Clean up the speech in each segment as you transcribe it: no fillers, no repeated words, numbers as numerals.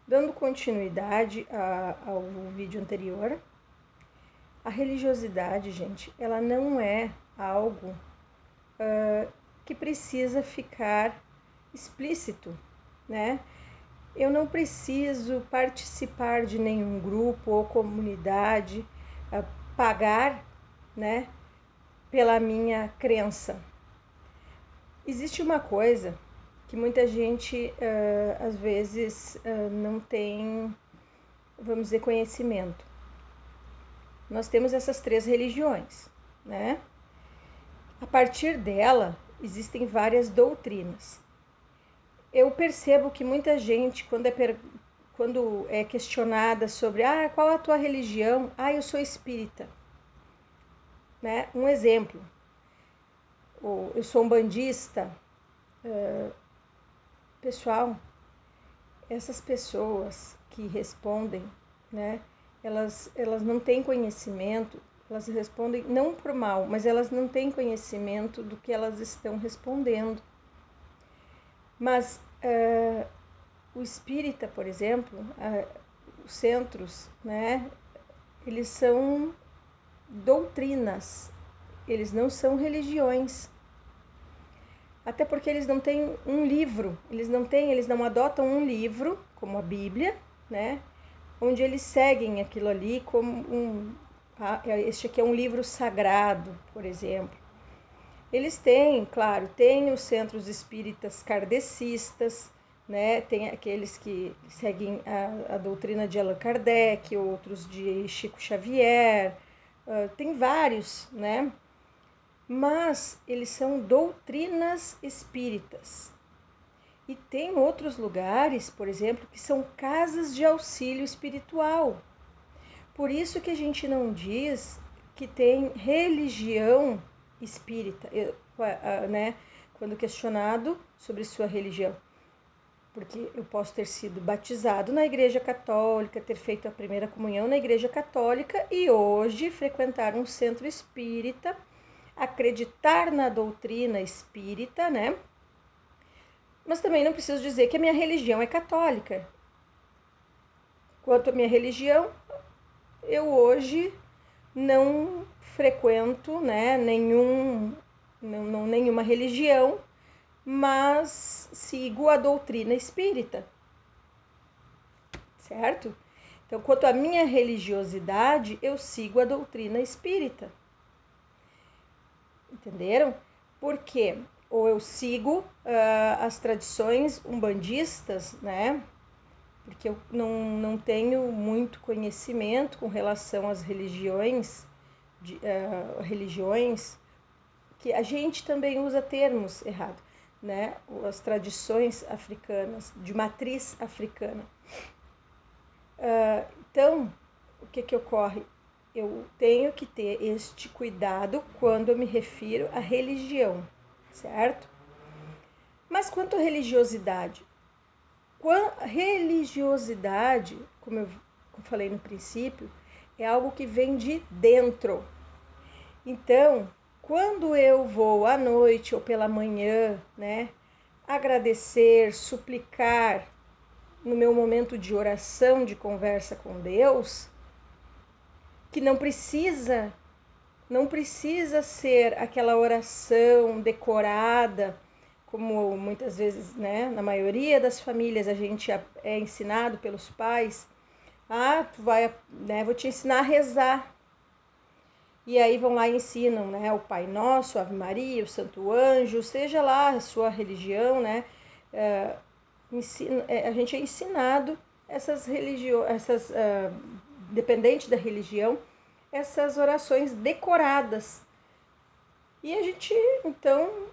Dando continuidade ao vídeo anterior, a religiosidade, gente, ela não é algo que precisa ficar explícito, né? Eu não preciso participar de nenhum grupo ou comunidade, pagar, né, pela minha crença. Existe uma coisa que muita gente às vezes não tem, vamos dizer, conhecimento. Nós temos essas 3 religiões, né? A partir dela existem várias doutrinas. Eu percebo que muita gente, quando é questionada sobre qual a tua religião, eu sou espírita, né? Um exemplo, eu sou umbandista. Pessoal, essas pessoas que respondem, né, elas não têm conhecimento, elas respondem não por mal, mas elas não têm conhecimento do que elas estão respondendo. Mas o espírita, por exemplo, os centros, né, eles são doutrinas, eles não são religiões. Até porque eles não têm um livro, eles não adotam um livro, como a Bíblia, né, onde eles seguem aquilo ali como este aqui é um livro sagrado, por exemplo. Eles têm, claro, tem os centros espíritas kardecistas, né, tem aqueles que seguem a doutrina de Allan Kardec, outros de Chico Xavier, tem vários, né? Mas eles são doutrinas espíritas. E tem outros lugares, por exemplo, que são casas de auxílio espiritual. Por isso que a gente não diz que tem religião espírita, né? Quando questionado sobre sua religião. Porque eu posso ter sido batizado na Igreja Católica, ter feito a primeira comunhão na Igreja Católica e hoje frequentar um centro espírita, acreditar na doutrina espírita, né? Mas também não preciso dizer que a minha religião é católica. Quanto à minha religião, eu hoje não frequento, né, nenhuma religião, mas sigo a doutrina espírita, certo? Então, quanto à minha religiosidade, eu sigo a doutrina espírita. Entenderam? Por quê? Ou eu sigo as tradições umbandistas, né? Porque eu não tenho muito conhecimento com relação às religiões, que a gente também usa termos errados, né? As tradições africanas, de matriz africana. Então, o que ocorre? Eu tenho que ter este cuidado quando eu me refiro à religião, certo? Mas quanto à religiosidade? Religiosidade, como eu falei no princípio, é algo que vem de dentro. Então, quando eu vou à noite ou pela manhã, né, agradecer, suplicar no meu momento de oração, de conversa com Deus, que não precisa ser aquela oração decorada, como muitas vezes, né, na maioria das famílias a gente é ensinado pelos pais. Tu vai, né, vou te ensinar a rezar. E aí vão lá e ensinam, né, o Pai Nosso, a Ave Maria, o Santo Anjo, seja lá a sua religião, né, a gente é ensinado dependente da religião, essas orações decoradas. E a gente, então,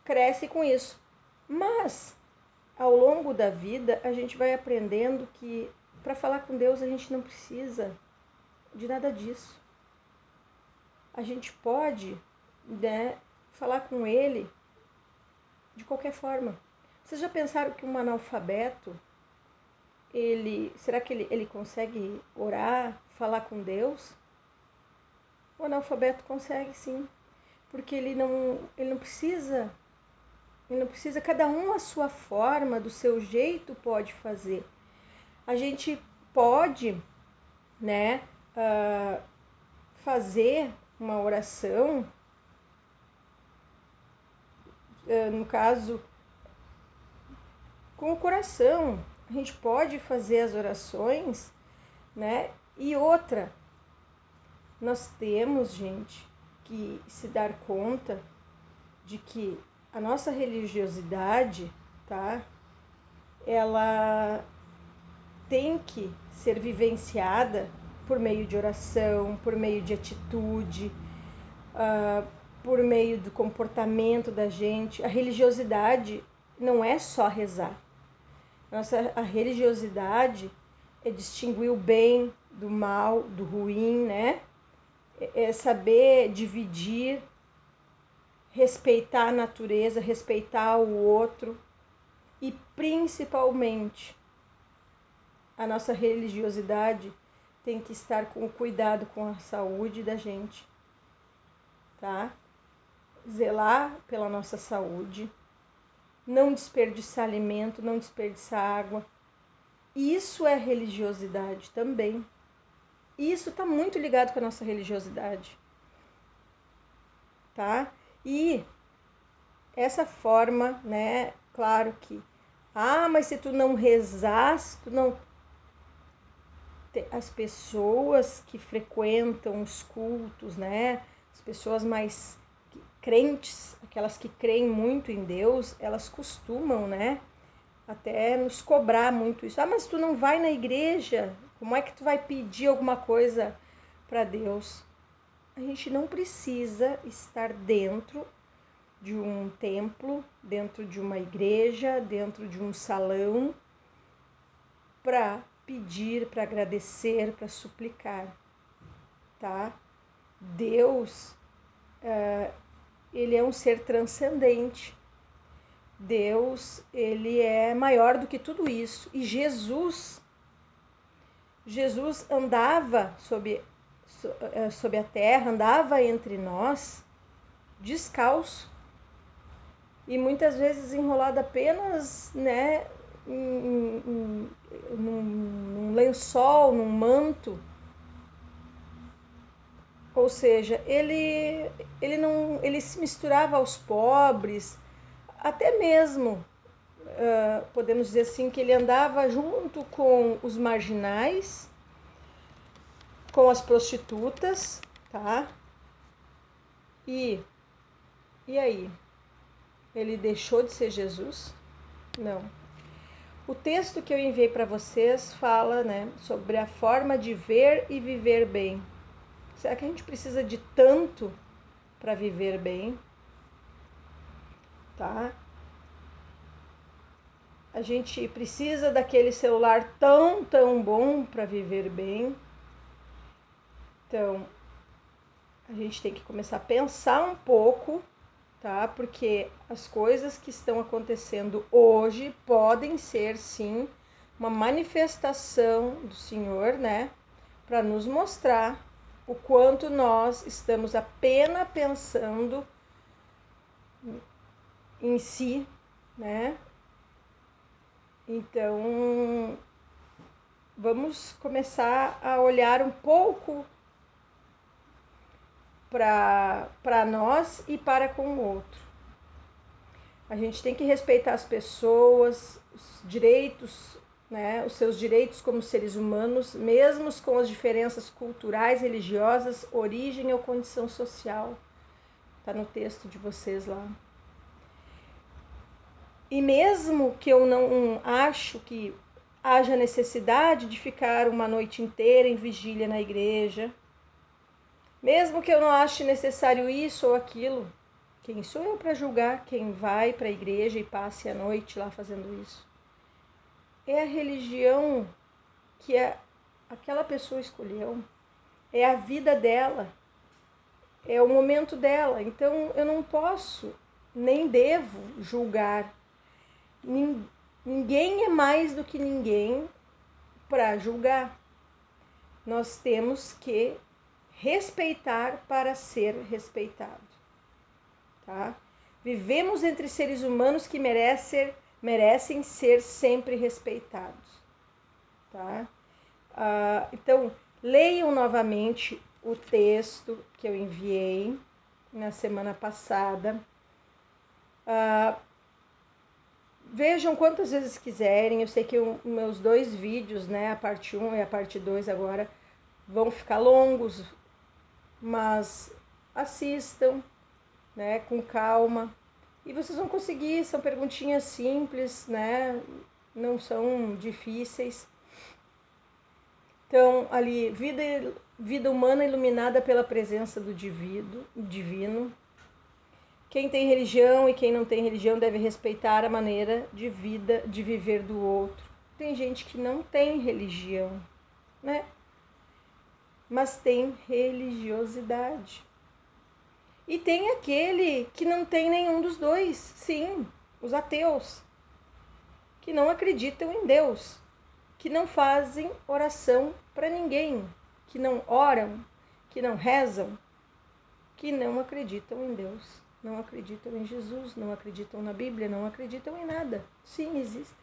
cresce com isso. Mas, ao longo da vida, a gente vai aprendendo que para falar com Deus a gente não precisa de nada disso. A gente pode, né, falar com Ele de qualquer forma. Vocês já pensaram que um analfabeto, será que ele consegue orar, falar com Deus? O analfabeto consegue, sim, porque ele não precisa, cada um a sua forma, do seu jeito pode fazer. A gente pode, né, fazer uma oração, no caso, com o coração. A gente pode fazer as orações, né? E outra, nós temos, gente, que se dar conta de que a nossa religiosidade, tá? Ela tem que ser vivenciada por meio de oração, por meio de atitude, por meio do comportamento da gente. A religiosidade não é só rezar. A religiosidade é distinguir o bem do mal, do ruim, né? É saber dividir, respeitar a natureza, respeitar o outro e principalmente a nossa religiosidade tem que estar com cuidado com a saúde da gente, tá? Zelar pela nossa saúde, não desperdiçar alimento, não desperdiçar água. Isso é religiosidade também. Isso está muito ligado com a nossa religiosidade, tá? E essa forma, né? Claro que, mas se tu não rezar, se tu não... As pessoas que frequentam os cultos, né? As pessoas mais crentes, aquelas que creem muito em Deus, elas costumam, né? Até nos cobrar muito isso. Mas tu não vai na igreja, como é que tu vai pedir alguma coisa para Deus? A gente não precisa estar dentro de um templo, dentro de uma igreja, dentro de um salão, para pedir, para agradecer, para suplicar, tá? Deus, ele é um ser transcendente. Deus, ele é maior do que tudo isso. E Jesus andava sobre a terra, andava entre nós, descalço. E muitas vezes enrolado apenas, né, num lençol, num manto. Ou seja, ele se misturava aos pobres, até mesmo, podemos dizer assim, que ele andava junto com os marginais, com as prostitutas, tá? E aí? Ele deixou de ser Jesus? Não. O texto que eu enviei para vocês fala, né, sobre a forma de ver e viver bem. Será que a gente precisa de tanto para viver bem? Tá? A gente precisa daquele celular tão bom para viver bem? Então, a gente tem que começar a pensar um pouco, tá? Porque as coisas que estão acontecendo hoje podem ser, sim, uma manifestação do Senhor, né? Para nos mostrar o quanto nós estamos apenas pensando em si, né? Então, vamos começar a olhar um pouco para nós e para com o outro. A gente tem que respeitar as pessoas, os direitos, né, os seus direitos como seres humanos, mesmo com as diferenças culturais, religiosas, origem ou condição social. Está no texto de vocês lá. E mesmo que eu não acho que haja necessidade de ficar uma noite inteira em vigília na igreja, mesmo que eu não ache necessário isso ou aquilo, quem sou eu para julgar quem vai para a igreja e passe a noite lá fazendo isso? É a religião que aquela pessoa escolheu, é a vida dela, é o momento dela. Então eu não posso, nem devo julgar. Ninguém é mais do que ninguém para julgar. Nós temos que respeitar para ser respeitado, tá? Vivemos entre seres humanos que merecem ser sempre respeitados, tá? Então, leiam novamente o texto que eu enviei na semana passada. Vejam quantas vezes quiserem. Eu sei que meus 2 vídeos, né, a parte 1 e a parte 2 agora, vão ficar longos, mas assistam, né, com calma. E vocês vão conseguir, são perguntinhas simples, né, não são difíceis. Então, ali, vida humana iluminada pela presença do divino. Quem tem religião e quem não tem religião deve respeitar a maneira de vida, de viver do outro. Tem gente que não tem religião, né? Mas tem religiosidade. E tem aquele que não tem nenhum dos dois, sim, os ateus, que não acreditam em Deus, que não fazem oração para ninguém, que não oram, que não rezam, que não acreditam em Deus, não acreditam em Jesus, não acreditam na Bíblia, não acreditam em nada. Sim, existem.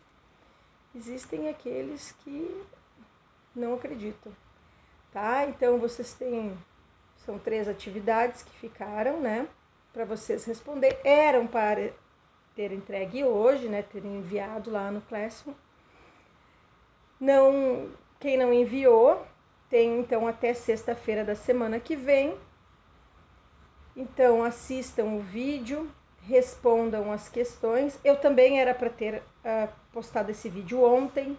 Existem aqueles que não acreditam, tá? Então vocês têm, são 3 atividades que ficaram, né, para vocês responder. Eram para ter entregue hoje, né, ter enviado lá no Classroom. Não, quem não enviou, tem então até sexta-feira da semana que vem. Então assistam o vídeo, respondam as questões. Eu também era para ter postado esse vídeo ontem,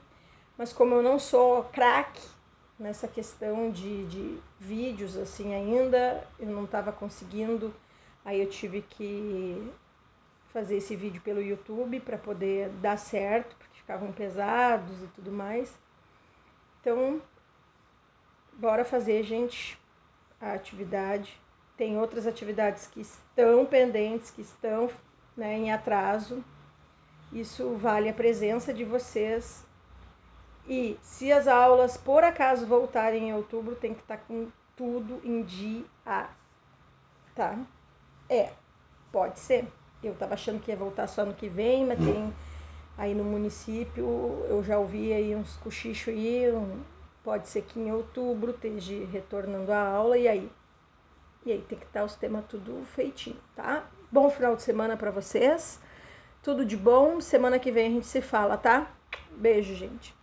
mas como eu não sou craque nessa questão de vídeos assim ainda, eu não estava conseguindo, aí eu tive que fazer esse vídeo pelo YouTube para poder dar certo, porque ficavam pesados e tudo mais. Então, bora fazer, gente, a atividade. Tem outras atividades que estão pendentes, que estão, né, em atraso. Isso vale a presença de vocês. E se as aulas, por acaso, voltarem em outubro, tem que estar com tudo em dia, tá? Pode ser. Eu estava achando que ia voltar só no que vem, mas tem aí no município, eu já ouvi aí uns cochichos aí, pode ser que em outubro esteja retornando a aula, e aí tem que estar os temas tudo feitinho, tá? Bom final de semana para vocês, tudo de bom, semana que vem a gente se fala, tá? Beijo, gente.